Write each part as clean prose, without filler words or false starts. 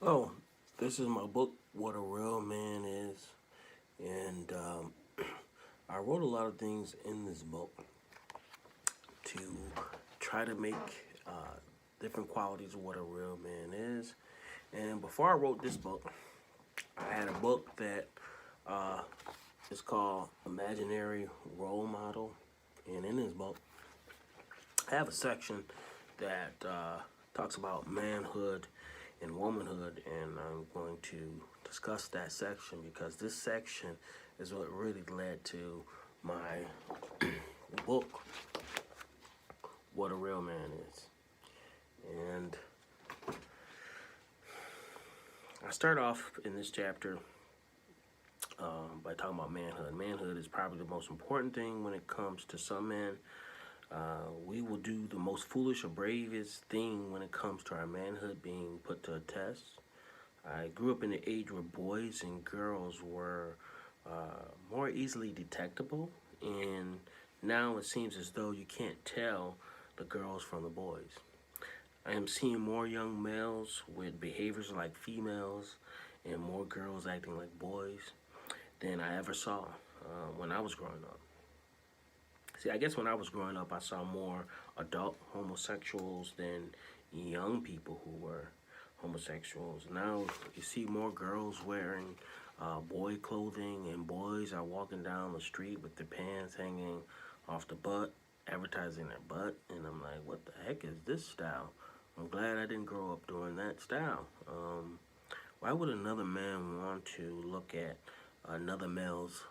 Oh, this is my book, What a Real Man Is. And I wrote a lot of things in this book to try to make different qualities of what a real man is. And before I wrote this book, I had a book that uh, is called Imaginary Role Model. And in this book, I have a section that talks about manhood and womanhood, and I'm going to discuss that section because this section is what really led to my book, What a Real Man Is. And I start off in this chapter by talking about manhood. Manhood is probably the most important thing when it comes to some men. We will do the most foolish or bravest thing when it comes to our manhood being put to a test. I grew up in the age where boys and girls were more easily detectable, and now it seems as though you can't tell the girls from the boys. I am seeing more young males with behaviors like females and more girls acting like boys than I ever saw when I was growing up. See, I guess when I was growing up, I saw more adult homosexuals than young people who were homosexuals. Now you see more girls wearing boy clothing, and boys are walking down the street with their pants hanging off the butt, advertising their butt. And I'm like, what the heck is this style? I'm glad I didn't grow up doing that style. Why would another man want to look at another male's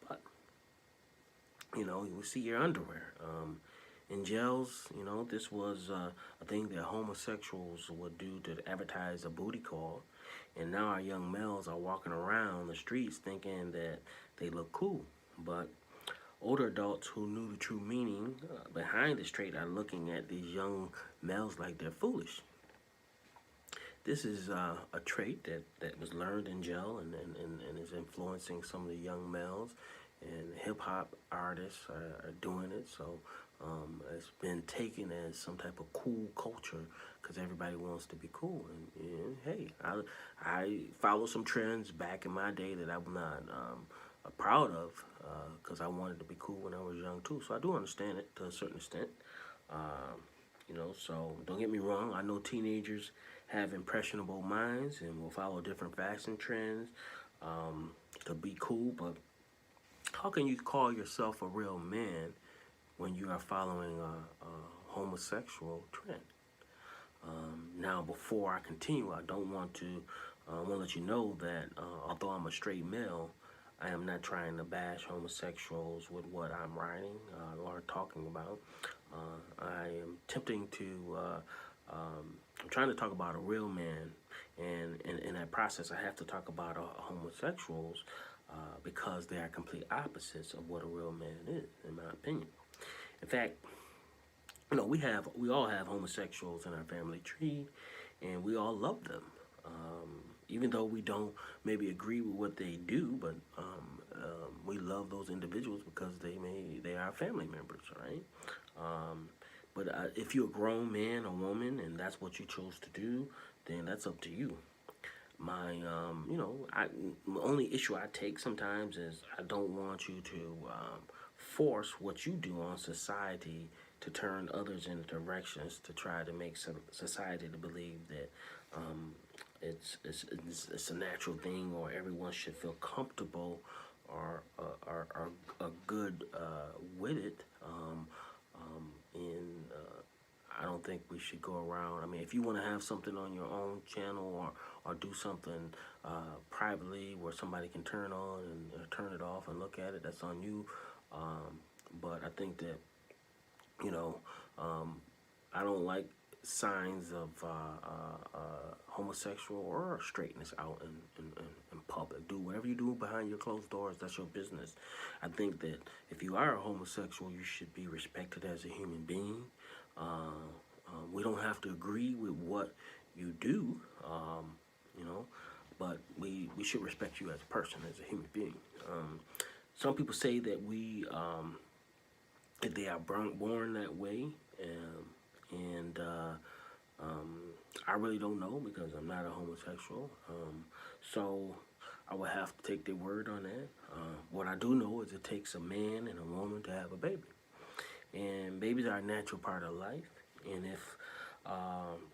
butt? You know, you see your underwear. In jails, you know, this was a thing that homosexuals would do to advertise a booty call. And now our young males are walking around the streets thinking that they look cool. But older adults who knew the true meaning behind this trait are looking at these young males like they're foolish. This is a trait that was learned in jail and is influencing some of the young males. And hip hop artists are doing it, so it's been taken as some type of cool culture because everybody wants to be cool. And hey, I follow some trends back in my day that I'm not proud of because I wanted to be cool when I was young too. So I do understand it to a certain extent. Um, you know, so don't get me wrong. I know teenagers have impressionable minds and will follow different fashion trends to be cool, but how can you call yourself a real man when you are following a homosexual trend? Now, before I continue, I don't want to. I want to let you know that although I'm a straight male, I am not trying to bash homosexuals with what I'm writing or talking about. I am attempting to. I'm trying to talk about a real man, and in that process, I have to talk about homosexuals because they are complete opposites of what a real man is, in my opinion. In fact, you know, we all have homosexuals in our family tree, and we all love them. Even though we don't maybe agree with what they do, but we love those individuals because they are family members, right? But if you're a grown man or woman and that's what you chose to do, then that's up to you. My, you know, the only issue I take sometimes is I don't want you to force what you do on society to turn others in directions to try to make some society to believe that um, it's a natural thing or everyone should feel comfortable or good with it. And I don't think we should go around. I mean, if you want to have something on your own channel or do something privately where somebody can turn on and turn it off and look at it, that's on you. But I think that, you know, I don't like signs of homosexual or straightness out in public. Do whatever you do behind your closed doors, that's your business. I think that if you are a homosexual, you should be respected as a human being. We don't have to agree with what you do, you know, but we should respect you as a person, as a human being. Some people say that that they are born that way, and I really don't know because I'm not a homosexual. So I would have to take their word on that. What I do know is it takes a man and a woman to have a baby. And babies are a natural part of life. And if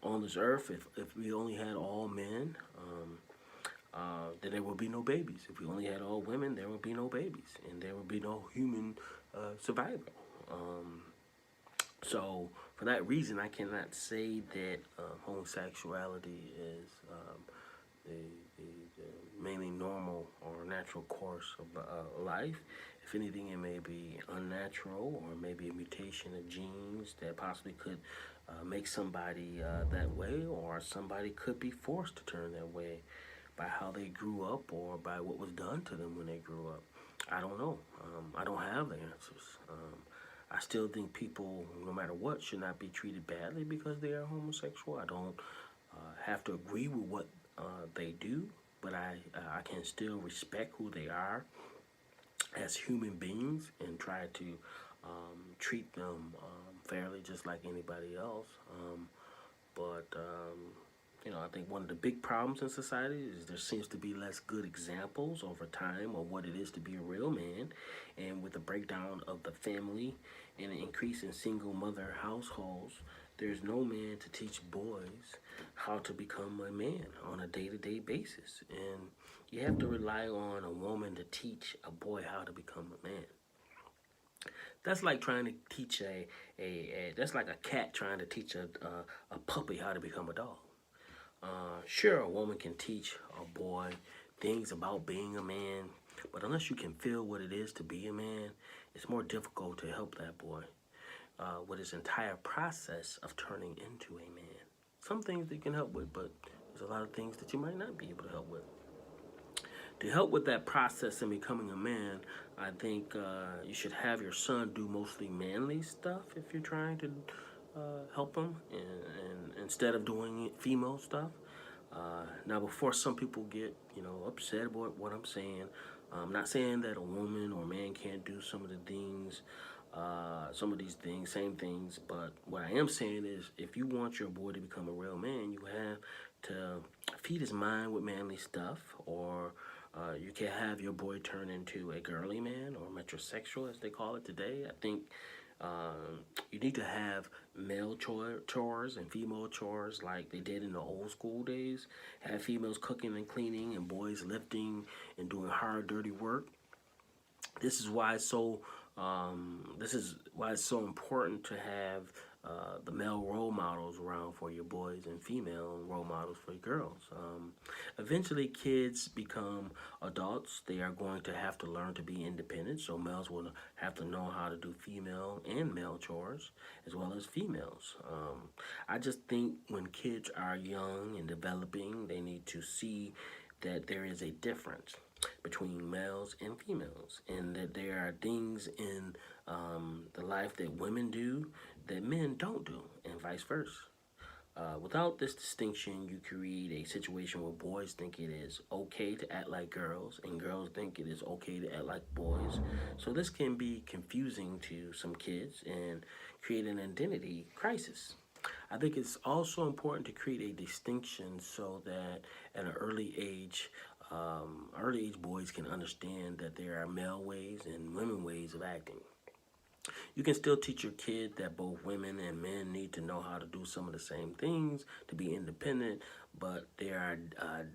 on this earth, if we only had all men, then there would be no babies. If we only had all women, there would be no babies. And there would be no human survival. So for that reason, I cannot say that homosexuality is the mainly normal or natural course of life. If anything, it may be unnatural or maybe a mutation of genes that possibly could make somebody that way, or somebody could be forced to turn that way by how they grew up or by what was done to them when they grew up. I don't know. I don't have the answers. I still think people, no matter what, should not be treated badly because they are homosexual. I don't have to agree with what they do, but I can still respect who they are as human beings and try to treat them fairly, just like anybody else. But I think one of the big problems in society is there seems to be less good examples over time of what it is to be a real man, and with the breakdown of the family and an increase in single mother households, there's no man to teach boys how to become a man on a day-to-day basis, and you have to rely on a woman to teach a boy how to become a man. That's like trying to teach that's like a cat trying to teach a puppy how to become a dog. Sure, a woman can teach a boy things about being a man, but unless you can feel what it is to be a man, it's more difficult to help that boy with his entire process of turning into a man. Some things that you can help with, but there's a lot of things that you might not be able to help with. To help with that process in becoming a man, I think you should have your son do mostly manly stuff if you're trying to help him, and instead of doing female stuff. Now, before some people get upset about what I'm saying, I'm not saying that a woman or a man can't do some of the things, some of these things, same things. But what I am saying is, if you want your boy to become a real man, you have to feed his mind with manly stuff, or you can have your boy turn into a girly man or metrosexual, as they call it today. I think you need to have male chores and female chores like they did in the old school days. Have females cooking and cleaning and boys lifting and doing hard, dirty work. This is why it's so important to have the male role models around for your boys and female role models for your girls. Eventually, kids become adults. They are going to have to learn to be independent, so males will have to know how to do female and male chores, as well as females. I just think when kids are young and developing, they need to see that there is a difference between males and females, and that there are things in the life that women do that men don't do, and vice versa. Without this distinction, you create a situation where boys think it is okay to act like girls, and girls think it is okay to act like boys. So this can be confusing to some kids and create an identity crisis. I think it's also important to create a distinction so that at an early age boys can understand that there are male ways and women ways of acting. You can still teach your kid that both women and men need to know how to do some of the same things to be independent, but there are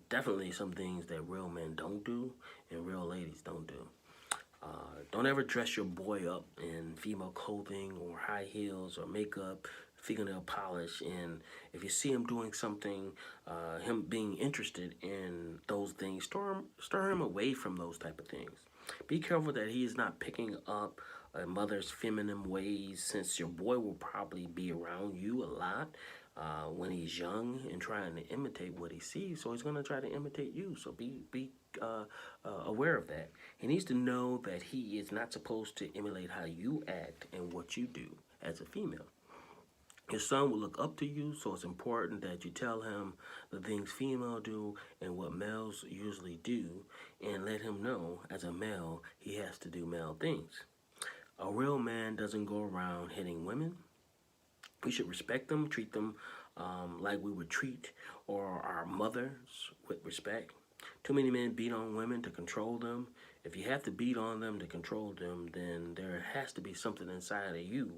definitely some things that real men don't do and real ladies don't do. Don't ever dress your boy up in female clothing or high heels or makeup, fingernail polish, and if you see him doing something, him being interested in those things, stir him away from those type of things. Be careful that he is not picking up a mother's feminine ways, since your boy will probably be around you a lot when he's young and trying to imitate what he sees. So he's going to try to imitate you. So be aware of that. He needs to know that he is not supposed to emulate how you act and what you do as a female. His son will look up to you, so it's important that you tell him the things female do and what males usually do, and let him know as a male he has to do male things. A real man doesn't go around hitting women. We should respect them, treat them like we would treat or our mothers with respect. Too many men beat on women to control them. If you have to beat on them to control them, then there has to be something inside of you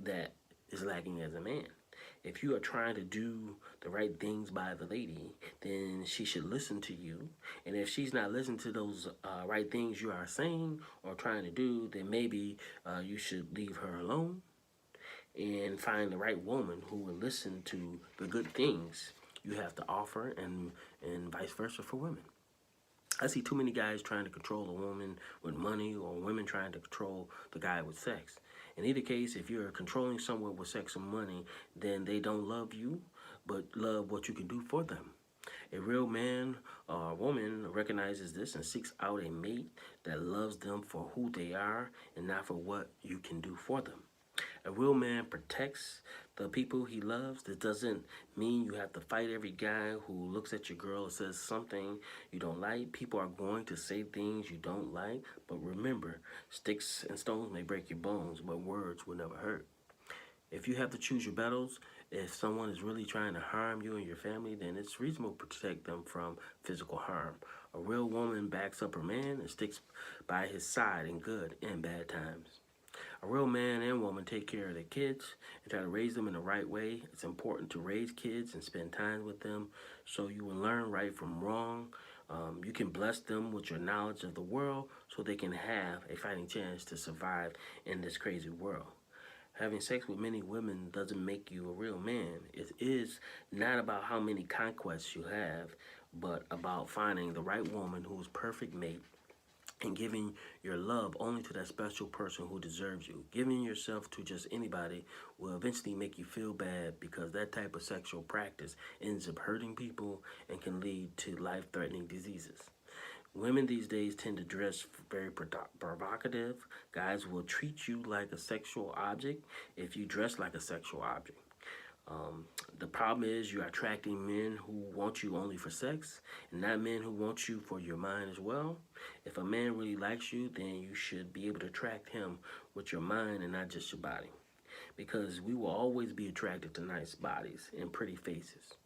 that is lacking as a man. If you are trying to do the right things by the lady, then she should listen to you. And if she's not listening to those right things you are saying or trying to do, then maybe you should leave her alone and find the right woman who will listen to the good things you have to offer, and vice versa for women. I see too many guys trying to control a woman with money or women trying to control the guy with sex. In either case, if you're controlling someone with sex and money, then they don't love you, but love what you can do for them. A real man or woman recognizes this and seeks out a mate that loves them for who they are and not for what you can do for them. A real man protects the people he loves. This doesn't mean you have to fight every guy who looks at your girl and says something you don't like. People are going to say things you don't like, but remember, sticks and stones may break your bones, but words will never hurt. If you have to choose your battles, if someone is really trying to harm you and your family, then it's reasonable to protect them from physical harm. A real woman backs up her man and sticks by his side in good and bad times. A real man and woman take care of their kids and try to raise them in the right way. It's important to raise kids and spend time with them so you will learn right from wrong. You can bless them with your knowledge of the world so they can have a fighting chance to survive in this crazy world. Having sex with many women doesn't make you a real man. It is not about how many conquests you have, but about finding the right woman who's perfect mate and giving your love only to that special person who deserves you. Giving yourself to just anybody will eventually make you feel bad because that type of sexual practice ends up hurting people and can lead to life-threatening diseases. Women these days tend to dress very provocative. Guys will treat you like a sexual object if you dress like a sexual object. The problem is you're attracting men who want you only for sex and not men who want you for your mind as well. If a man really likes you, then you should be able to attract him with your mind and not just your body. Because we will always be attracted to nice bodies and pretty faces,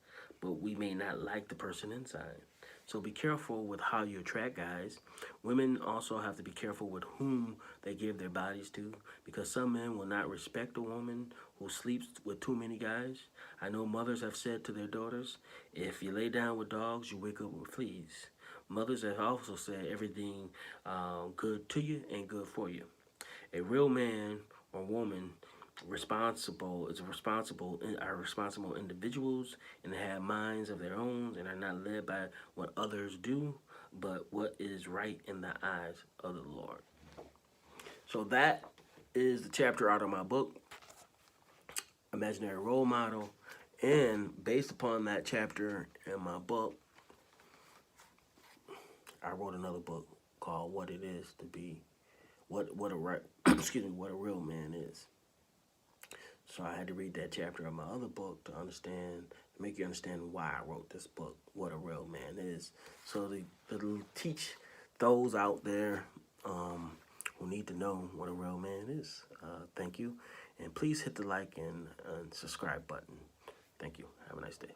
but we may not like the person inside. So be careful with how you attract guys. Women also have to be careful with whom they give their bodies to, because some men will not respect a woman who sleeps with too many guys. I know mothers have said to their daughters, if you lay down with dogs, you wake up with fleas. Mothers have also said everything good to you and good for you. A real man or woman are responsible individuals and have minds of their own and are not led by what others do, but what is right in the eyes of the Lord. So that is the chapter out of my book, Imaginary Role Model. And based upon that chapter in my book, I wrote another book called What It Is to Be, what a real man is. So I had to read that chapter of my other book to make you understand why I wrote this book, What a Real Man Is. So to teach those out there who need to know what a real man is. Thank you. And please hit the like and subscribe button. Thank you. Have a nice day.